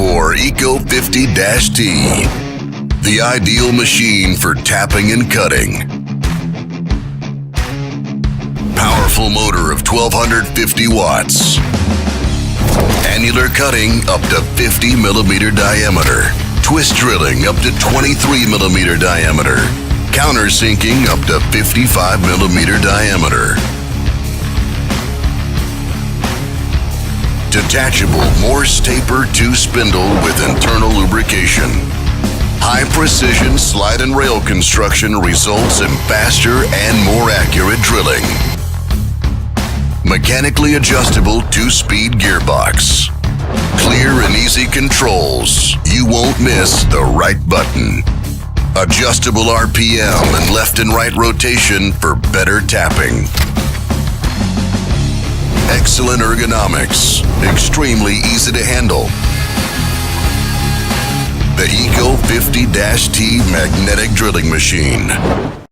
Euroboor ECO.50-T, the ideal machine for tapping and cutting. Powerful motor of 1250 watts. Annular cutting up to 50 millimeter diameter. Twist drilling up to 23 millimeter diameter. Countersinking up to 55 millimeter diameter. Detachable Morse taper 2 spindle with internal lubrication. High precision slide and rail construction results in faster and more accurate drilling. Mechanically adjustable 2-speed gearbox. Clear and easy controls. You won't miss the right button. Adjustable RPM and left and right rotation for better tapping. Excellent ergonomics. Extremely easy to handle. The ECO.50-T magnetic drilling machine.